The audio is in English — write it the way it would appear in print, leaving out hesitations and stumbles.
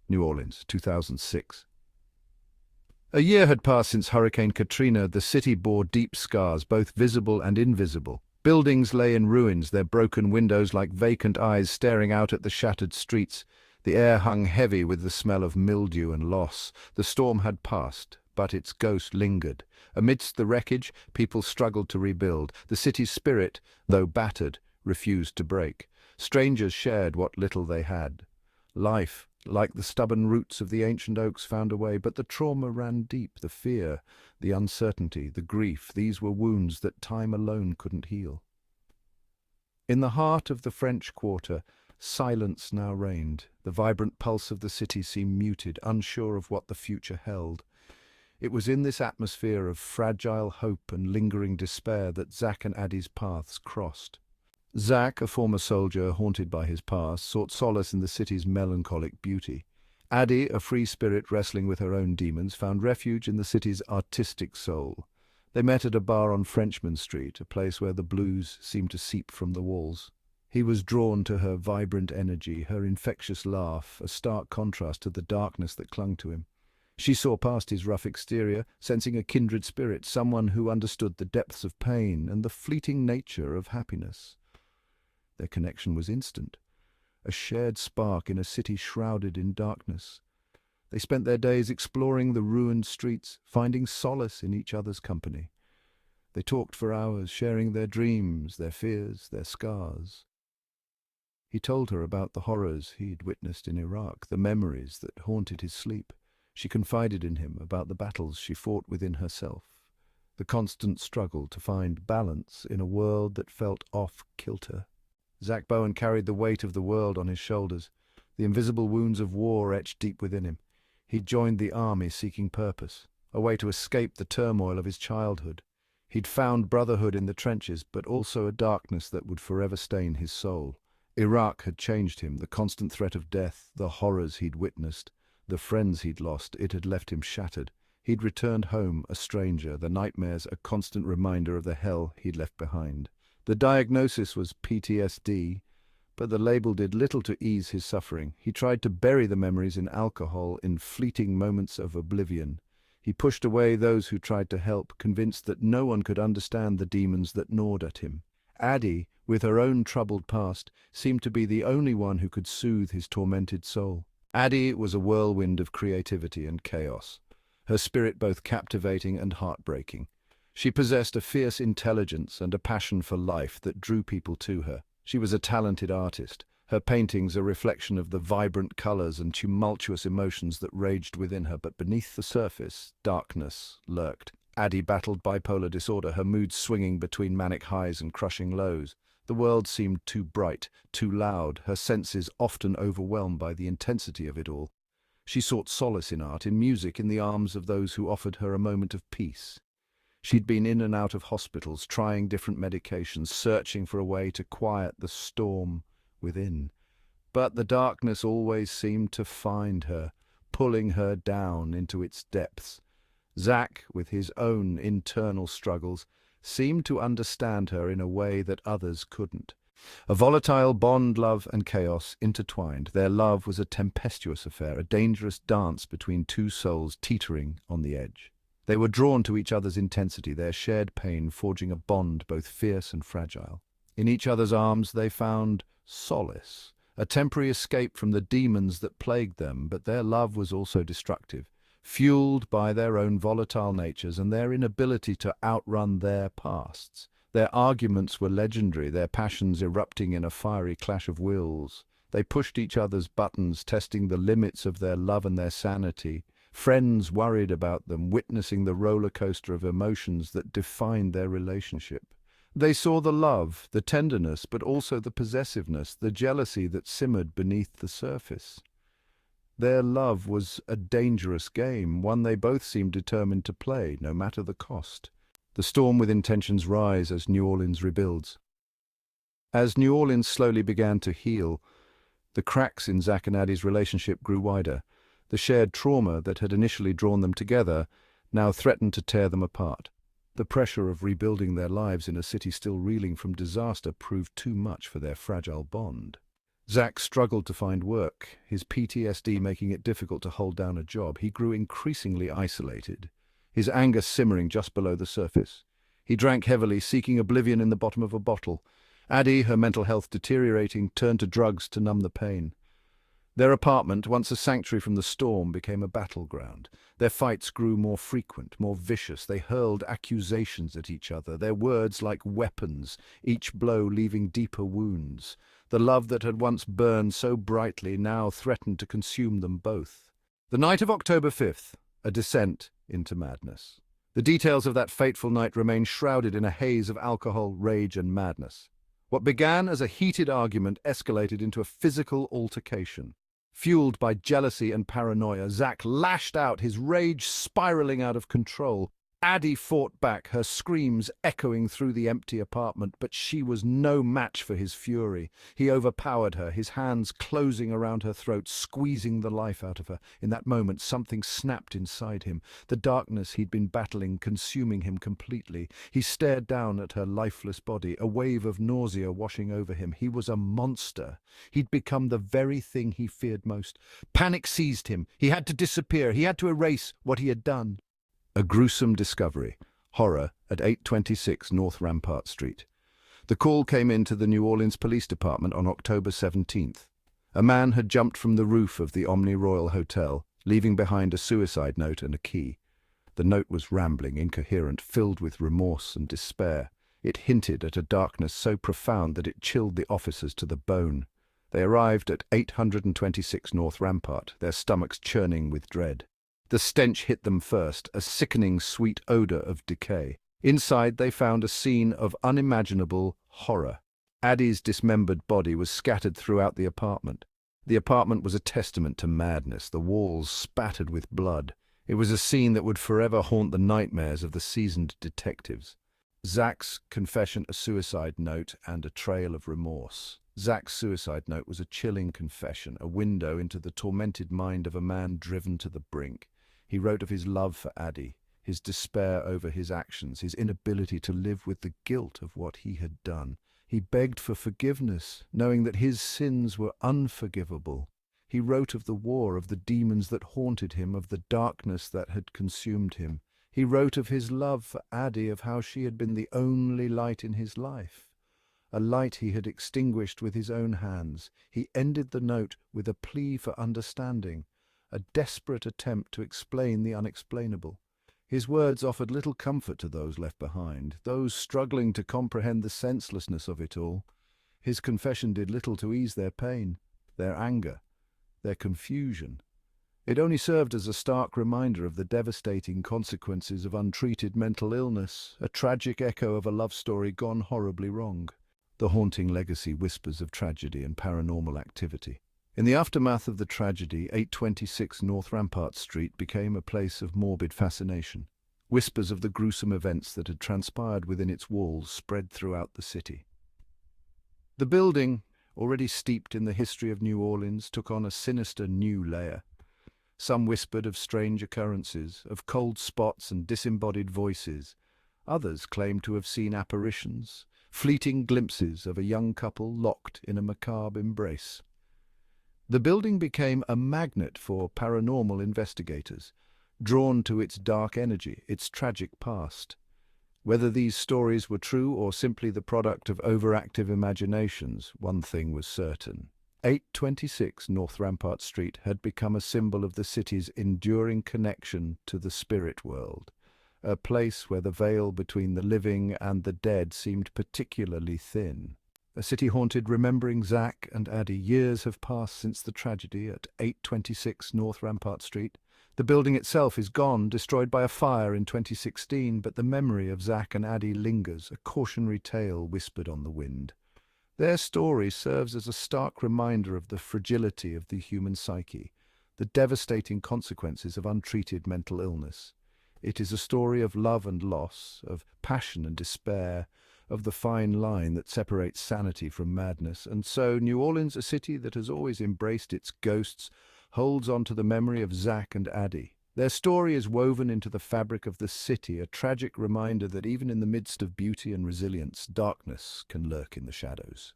New Orleans, 2006. A year had passed since Hurricane Katrina. The city bore deep scars, both visible and invisible. Buildings lay in ruins, their broken windows like vacant eyes staring out at the shattered streets. The air hung heavy with the smell of mildew and loss. The storm had passed, but its ghost lingered. Amidst the wreckage, people struggled to rebuild. The city's spirit, though battered, refused to break. Strangers shared what little they had. Life, like the stubborn roots of the ancient oaks, found a way, but the trauma ran deep. The fear, the uncertainty, the grief, these were wounds that time alone couldn't heal. In the heart of the French Quarter, silence now reigned. The vibrant pulse of the city seemed muted, unsure of what the future held. It was in this atmosphere of fragile hope and lingering despair that Zack and Addie's paths crossed. Zack, a former soldier haunted by his past, sought solace in the city's melancholic beauty. Addie, a free spirit wrestling with her own demons, found refuge in the city's artistic soul. They met at a bar on Frenchman Street, a place where the blues seemed to seep from the walls. He was drawn to her vibrant energy, her infectious laugh, a stark contrast to the darkness that clung to him. She saw past his rough exterior, sensing a kindred spirit, someone who understood the depths of pain and the fleeting nature of happiness. Their connection was instant, a shared spark in a city shrouded in darkness. They spent their days exploring the ruined streets, finding solace in each other's company. They talked for hours, sharing their dreams, their fears, their scars. He told her about the horrors he'd witnessed in Iraq, the memories that haunted his sleep. She confided in him about the battles she fought within herself, the constant struggle to find balance in a world that felt off-kilter. Zack Bowen carried the weight of the world on his shoulders, the invisible wounds of war etched deep within him. He'd joined the army seeking purpose, a way to escape the turmoil of his childhood. He'd found brotherhood in the trenches, but also a darkness that would forever stain his soul. Iraq had changed him, the constant threat of death, the horrors he'd witnessed, the friends he'd lost, it had left him shattered. He'd returned home a stranger, the nightmares a constant reminder of the hell he'd left behind. The diagnosis was PTSD, but the label did little to ease his suffering. He tried to bury the memories in alcohol, in fleeting moments of oblivion. He pushed away those who tried to help, convinced that no one could understand the demons that gnawed at him. Addie, with her own troubled past, seemed to be the only one who could soothe his tormented soul. Addie was a whirlwind of creativity and chaos, her spirit both captivating and heartbreaking. She possessed a fierce intelligence and a passion for life that drew people to her. She was a talented artist, her paintings a reflection of the vibrant colors and tumultuous emotions that raged within her, but beneath the surface, darkness lurked. Addie battled bipolar disorder, her moods swinging between manic highs and crushing lows. The world seemed too bright, too loud, her senses often overwhelmed by the intensity of it all. She sought solace in art, in music, in the arms of those who offered her a moment of peace. She'd been in and out of hospitals, trying different medications, searching for a way to quiet the storm within. But the darkness always seemed to find her, pulling her down into its depths. Zack, with his own internal struggles, seemed to understand her in a way that others couldn't. A volatile bond, love and chaos intertwined. Their love was a tempestuous affair, a dangerous dance between two souls teetering on the edge. They were drawn to each other's intensity, their shared pain forging a bond both fierce and fragile. In each other's arms they found solace, a temporary escape from the demons that plagued them, but their love was also destructive, fueled by their own volatile natures and their inability to outrun their pasts. Their arguments were legendary, their passions erupting in a fiery clash of wills. They pushed each other's buttons, testing the limits of their love and their sanity. Friends worried about them, witnessing the roller coaster of emotions that defined their relationship. They saw the love, the tenderness, but also the possessiveness, the jealousy that simmered beneath the surface. Their love was a dangerous game, one they both seemed determined to play, no matter the cost. The storm within tensions rise as New Orleans rebuilds. As New Orleans slowly began to heal, the cracks in Zack and Addie's relationship grew wider. The shared trauma that had initially drawn them together now threatened to tear them apart. The pressure of rebuilding their lives in a city still reeling from disaster proved too much for their fragile bond. Zack struggled to find work, his PTSD making it difficult to hold down a job. He grew increasingly isolated, his anger simmering just below the surface. He drank heavily, seeking oblivion in the bottom of a bottle. Addie, her mental health deteriorating, turned to drugs to numb the pain. Their apartment, once a sanctuary from the storm, became a battleground. Their fights grew more frequent, more vicious. They hurled accusations at each other, their words like weapons, each blow leaving deeper wounds. The love that had once burned so brightly now threatened to consume them both. The night of October 5th, a descent into madness. The details of that fateful night remain shrouded in a haze of alcohol, rage, and madness. What began as a heated argument escalated into a physical altercation. Fueled by jealousy and paranoia, Zack lashed out, his rage spiraling out of control. Addie fought back, her screams echoing through the empty apartment, but she was no match for his fury. He overpowered her, his hands closing around her throat, squeezing the life out of her. In that moment, something snapped inside him, the darkness he'd been battling consuming him completely. He stared down at her lifeless body, a wave of nausea washing over him. He was a monster. He'd become the very thing he feared most. Panic seized him. He had to disappear. He had to erase what he had done. A gruesome discovery. Horror at 826 North Rampart Street. The call came into the New Orleans Police Department on October 17th. A man had jumped from the roof of the Omni Royal Hotel, leaving behind a suicide note and a key. The note was rambling, incoherent, filled with remorse and despair. It hinted at a darkness so profound that it chilled the officers to the bone. They arrived at 826 North Rampart, their stomachs churning with dread. The stench hit them first, a sickening sweet odor of decay. Inside they found a scene of unimaginable horror. Addie's dismembered body was scattered throughout the apartment. The apartment was a testament to madness, the walls spattered with blood. It was a scene that would forever haunt the nightmares of the seasoned detectives. Zack's confession, a suicide note, and a trail of remorse. Zack's suicide note was a chilling confession, a window into the tormented mind of a man driven to the brink. He wrote of his love for Addie, his despair over his actions, his inability to live with the guilt of what he had done. He begged for forgiveness, knowing that his sins were unforgivable. He wrote of the war, of the demons that haunted him, of the darkness that had consumed him. He wrote of his love for Addie, of how she had been the only light in his life, a light he had extinguished with his own hands. He ended the note with a plea for understanding, a desperate attempt to explain the unexplainable. His words offered little comfort to those left behind, those struggling to comprehend the senselessness of it all. His confession did little to ease their pain, their anger, their confusion. It only served as a stark reminder of the devastating consequences of untreated mental illness, a tragic echo of a love story gone horribly wrong. The haunting legacy whispers of tragedy and paranormal activity. In the aftermath of the tragedy, 826 North Rampart Street became a place of morbid fascination. Whispers of the gruesome events that had transpired within its walls spread throughout the city. The building, already steeped in the history of New Orleans, took on a sinister new layer. Some whispered of strange occurrences, of cold spots and disembodied voices. Others claimed to have seen apparitions, fleeting glimpses of a young couple locked in a macabre embrace. The building became a magnet for paranormal investigators, drawn to its dark energy, its tragic past. Whether these stories were true or simply the product of overactive imaginations, one thing was certain. 826 North Rampart Street had become a symbol of the city's enduring connection to the spirit world, a place where the veil between the living and the dead seemed particularly thin. A city haunted remembering Zack and Addie. Years have passed since the tragedy at 826 North Rampart Street. The building itself is gone, destroyed by a fire in 2016, but the memory of Zack and Addie lingers, a cautionary tale whispered on the wind. Their story serves as a stark reminder of the fragility of the human psyche, the devastating consequences of untreated mental illness. It is a story of love and loss, of passion and despair, of the fine line that separates sanity from madness. And so New Orleans, a city that has always embraced its ghosts, holds on to the memory of Zack and Addie. Their story is woven into the fabric of the city, a tragic reminder that even in the midst of beauty and resilience, darkness can lurk in the shadows.